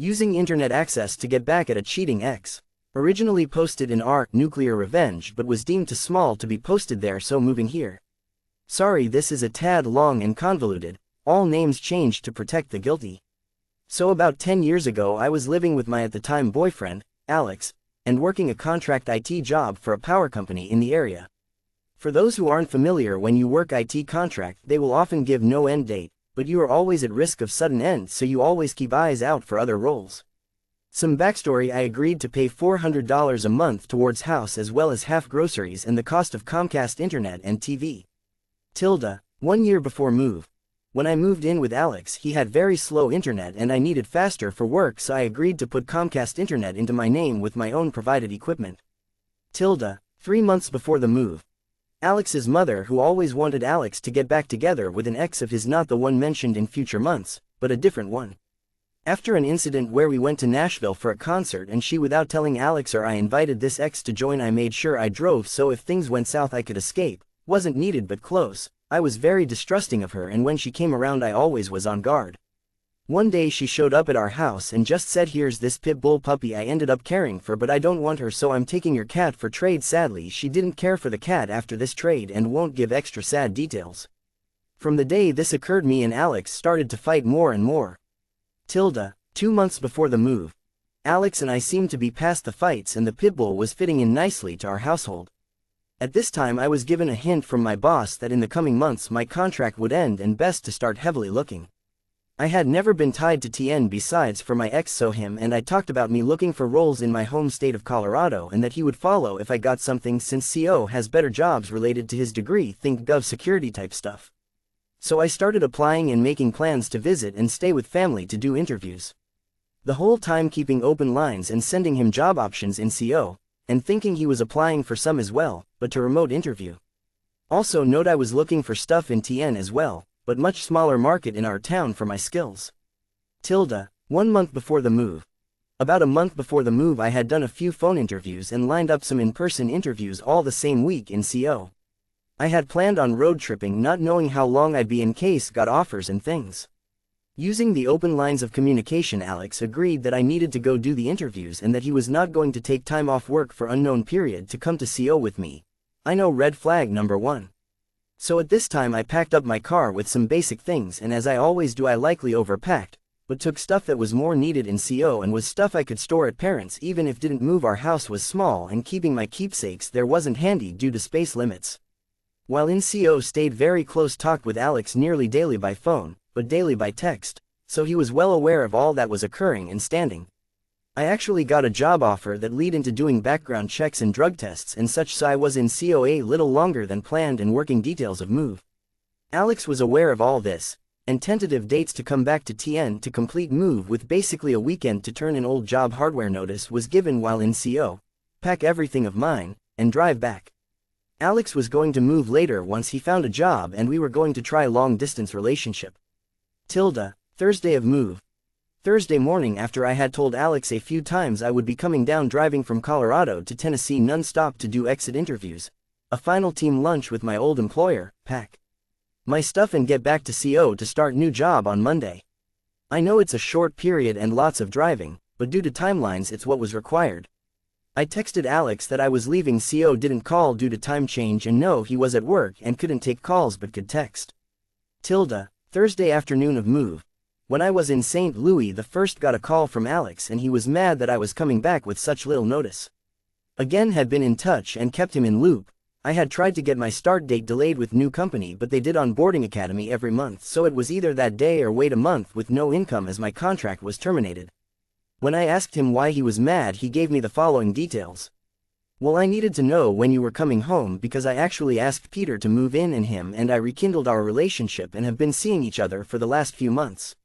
Using internet access to get back at a cheating ex. Originally posted in r nuclear revenge but was deemed too small to be posted there, so moving here. Sorry, this is a tad long and convoluted, all names changed to protect the guilty. So about 10 years ago I was living with my at the time boyfriend, Alex, and working a contract IT job for a power company in the area. For those who aren't familiar, when you work IT contract they will often give no end date, but you are always at risk of sudden end, so you always keep eyes out for other roles. Some backstory: I agreed to pay $400 a month towards house as well as half groceries and the cost of Comcast internet and TV. 1 year before move. When I moved in with Alex he had very slow internet and I needed faster for work, so I agreed to put Comcast internet into my name with my own provided equipment. 3 months before the move. Alex's mother, who always wanted Alex to get back together with an ex of his, not the one mentioned in future months, but a different one. After an incident where we went to Nashville for a concert and she, without telling Alex or I, invited this ex to join, I made sure I drove so if things went south I could escape. Wasn't needed but close. I was very distrusting of her, and when she came around I always was on guard. One day she showed up at our house and just said, "Here's this pit bull puppy I ended up caring for, but I don't want her, so I'm taking your cat for trade." Sadly, she didn't care for the cat after this trade and won't give extra sad details. From the day this occurred, me and Alex started to fight more and more. 2 months before the move. Alex and I seemed to be past the fights and the pit bull was fitting in nicely to our household. At this time I was given a hint from my boss that in the coming months my contract would end and best to start heavily looking. I had never been tied to TN besides for my ex, so him and I talked about me looking for roles in my home state of Colorado and that he would follow if I got something, since CO has better jobs related to his degree, think gov security type stuff. So I started applying and making plans to visit and stay with family to do interviews. The whole time keeping open lines and sending him job options in CO, and thinking he was applying for some as well, but to remote interview. Also note I was looking for stuff in TN as well, but much smaller market in our town for my skills. 1 month before the move. About a month before the move I had done a few phone interviews and lined up some in-person interviews all the same week in CO. I had planned on road tripping, not knowing how long I'd be in case got offers and things. Using the open lines of communication, Alex agreed that I needed to go do the interviews and that he was not going to take time off work for unknown period to come to CO with me. I know, red flag number 1. So at this time I packed up my car with some basic things, and as I always do I likely overpacked, but took stuff that was more needed in CO and was stuff I could store at parents even if didn't move. Our house was small and keeping my keepsakes there wasn't handy due to space limits. While in CO stayed very close talk with Alex nearly daily by phone, but daily by text, so he was well aware of all that was occurring and standing. I actually got a job offer that lead into doing background checks and drug tests and such, so I was in CO a little longer than planned and working details of move. Alex was aware of all this, and tentative dates to come back to TN to complete move with basically a weekend to turn in old job hardware notice was given while in CO, pack everything of mine, and drive back. Alex was going to move later once he found a job and we were going to try long distance relationship. Thursday of move. Thursday morning, after I had told Alex a few times I would be coming down driving from Colorado to Tennessee non-stop to do exit interviews, a final team lunch with my old employer, pack my stuff and get back to CO to start new job on Monday. I know it's a short period and lots of driving, but due to timelines it's what was required. I texted Alex that I was leaving CO, didn't call due to time change, and no, he was at work and couldn't take calls but could text. Thursday afternoon of move. When I was in St. Louis the first got a call from Alex and he was mad that I was coming back with such little notice. Again had been in touch and kept him in loop. I had tried to get my start date delayed with new company, but they did onboarding academy every month, so it was either that day or wait a month with no income as my contract was terminated. When I asked him why he was mad, he gave me the following details. Well, I needed to know when you were coming home because I actually asked Peter to move in and him and I rekindled our relationship and have been seeing each other for the last few months.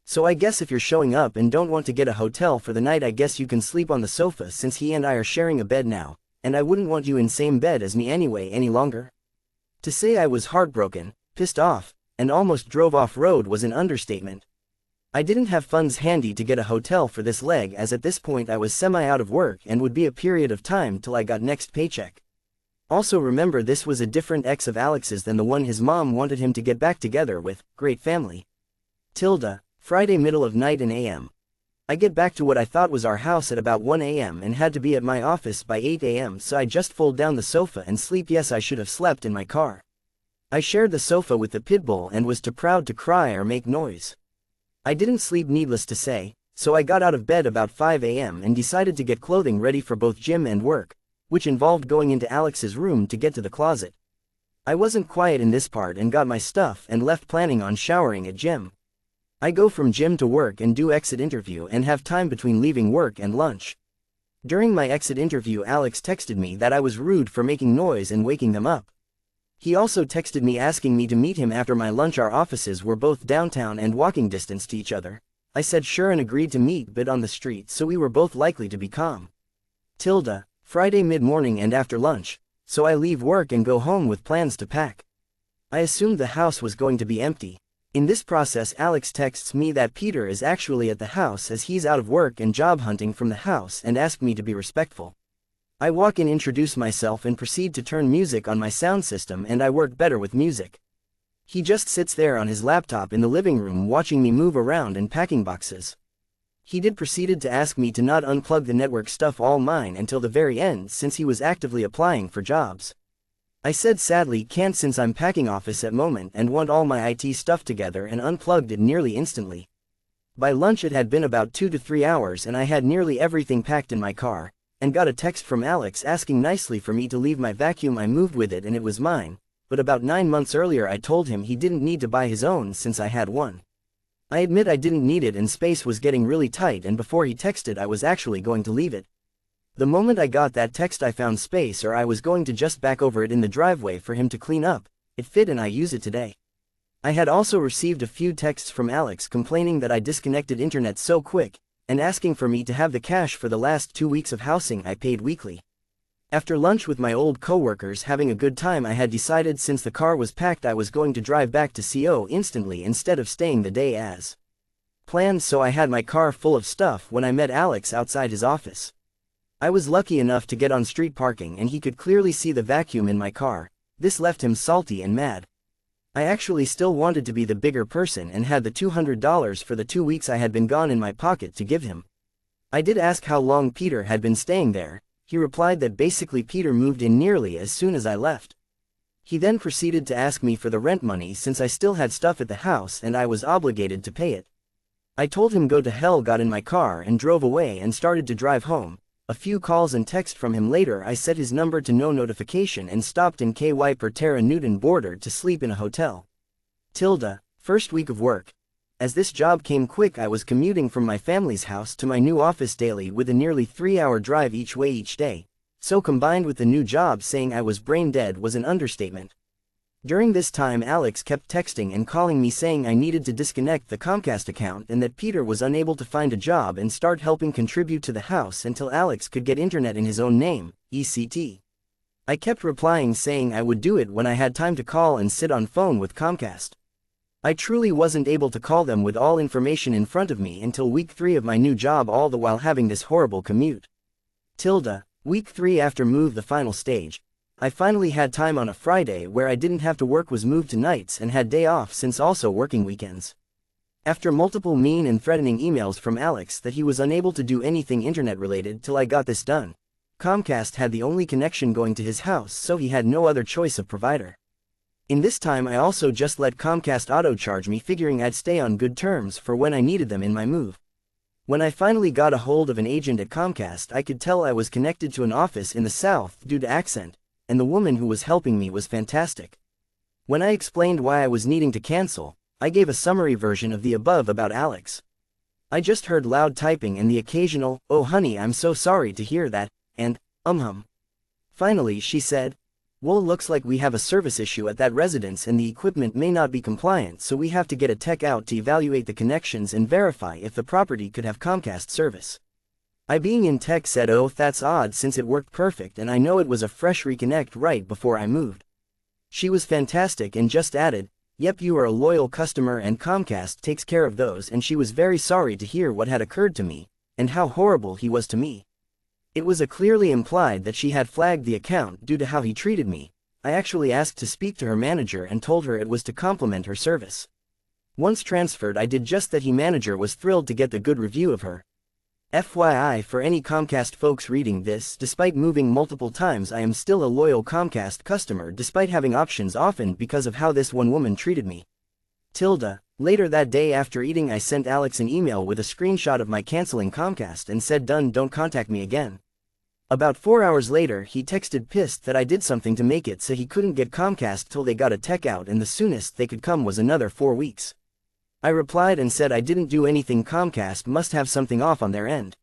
So I guess if you're showing up and don't want to get a hotel for the night, I guess you can sleep on the sofa since he and I are sharing a bed now, and I wouldn't want you in same bed as me anyway any longer. To say I was heartbroken, pissed off, and almost drove off road was an understatement. I didn't have funds handy to get a hotel for this leg, as at this point I was semi out of work and would be a period of time till I got next paycheck. Also remember, this was a different ex of Alex's than the one his mom wanted him to get back together with. Great family. Friday middle of night and AM. I get back to what I thought was our house at about 1 a.m. and had to be at my office by 8 a.m. so I just fold down the sofa and sleep. Yes, I should have slept in my car. I shared the sofa with the pitbull and was too proud to cry or make noise. I didn't sleep, needless to say, so I got out of bed about 5 a.m. and decided to get clothing ready for both gym and work, which involved going into Alex's room to get to the closet. I wasn't quiet in this part and got my stuff and left, planning on showering at gym. I go from gym to work and do exit interview and have time between leaving work and lunch. During my exit interview, Alex texted me that I was rude for making noise and waking them up. He also texted me asking me to meet him after my lunch. Our offices were both downtown and walking distance to each other. I said sure and agreed to meet, but on the street, so we were both likely to be calm. Friday mid-morning and after lunch, so I leave work and go home with plans to pack. I assumed the house was going to be empty. In this process, Alex texts me that Peter is actually at the house as he's out of work and job hunting from the house, and asked me to be respectful. I walk in, introduce myself, and proceed to turn music on my sound system, and I work better with music. He just sits there on his laptop in the living room watching me move around and packing boxes. He proceeded to ask me to not unplug the network stuff, all mine, until the very end, since he was actively applying for jobs. I said sadly can't since I'm packing office at moment and want all my IT stuff together, and unplugged it nearly instantly. By lunch it had been about 2 to 3 hours and I had nearly everything packed in my car, and got a text from Alex asking nicely for me to leave my vacuum. I moved with it and it was mine, but about 9 months earlier I told him he didn't need to buy his own since I had one. I admit I didn't need it and space was getting really tight, and before he texted I was actually going to leave it. The moment I got that text I found space, or I was going to just back over it in the driveway for him to clean up. It fit and I use it today. I had also received a few texts from Alex complaining that I disconnected internet so quick, and asking for me to have the cash for the last 2 weeks of housing I paid weekly. After lunch with my old co-workers having a good time, I had decided since the car was packed I was going to drive back to CO instantly instead of staying the day as planned, so I had my car full of stuff when I met Alex outside his office. I was lucky enough to get on street parking and he could clearly see the vacuum in my car. This left him salty and mad. I actually still wanted to be the bigger person and had the $200 for the 2 weeks I had been gone in my pocket to give him. I did ask how long Peter had been staying there. He replied that basically Peter moved in nearly as soon as I left. He then proceeded to ask me for the rent money since I still had stuff at the house and I was obligated to pay it. I told him go to hell, got in my car and drove away and started to drive home. A few calls and text from him later, I set his number to no notification and stopped in KY per Terra Newton border to sleep in a hotel. First week of work. As this job came quick, I was commuting from my family's house to my new office daily with a nearly 3-hour drive each way each day, so combined with the new job, saying I was brain dead was an understatement. During this time Alex kept texting and calling me saying I needed to disconnect the Comcast account and that Peter was unable to find a job and start helping contribute to the house until Alex could get internet in his own name, ECT. I kept replying saying I would do it when I had time to call and sit on phone with Comcast. I truly wasn't able to call them with all information in front of me until week 3 of my new job, all the while having this horrible commute. Week 3 after move, the final stage. I finally had time on a Friday where I didn't have to work, was moved to nights and had day off since also working weekends. After multiple mean and threatening emails from Alex that he was unable to do anything internet related till I got this done, Comcast had the only connection going to his house, so he had no other choice of provider. In this time I also just let Comcast auto-charge me, figuring I'd stay on good terms for when I needed them in my move. When I finally got a hold of an agent at Comcast, I could tell I was connected to an office in the South due to accent, and the woman who was helping me was fantastic. When I explained why I was needing to cancel, I gave a summary version of the above about Alex. I just heard loud typing and the occasional, "Oh honey, I'm so sorry to hear that," and, Finally she said, "Well, looks like we have a service issue at that residence and the equipment may not be compliant, so we have to get a tech out to evaluate the connections and verify if the property could have Comcast service." I, being in tech, said, "Oh, that's odd since it worked perfect and I know it was a fresh reconnect right before I moved." She was fantastic and just added, "Yep, you are a loyal customer and Comcast takes care of those," and she was very sorry to hear what had occurred to me, and how horrible he was to me. It was clearly implied that she had flagged the account due to how he treated me. I actually asked to speak to her manager and told her it was to compliment her service. Once transferred, I did just that. Manager was thrilled to get the good review of her. FYI, for any Comcast folks reading this, despite moving multiple times I am still a loyal Comcast customer despite having options often because of how this one woman treated me. Later that day after eating I sent Alex an email with a screenshot of my canceling Comcast and said done, don't contact me again. About 4 hours later he texted pissed that I did something to make it so he couldn't get Comcast till they got a tech out and the soonest they could come was another 4 weeks. I replied and said I didn't do anything, Comcast must have something off on their end.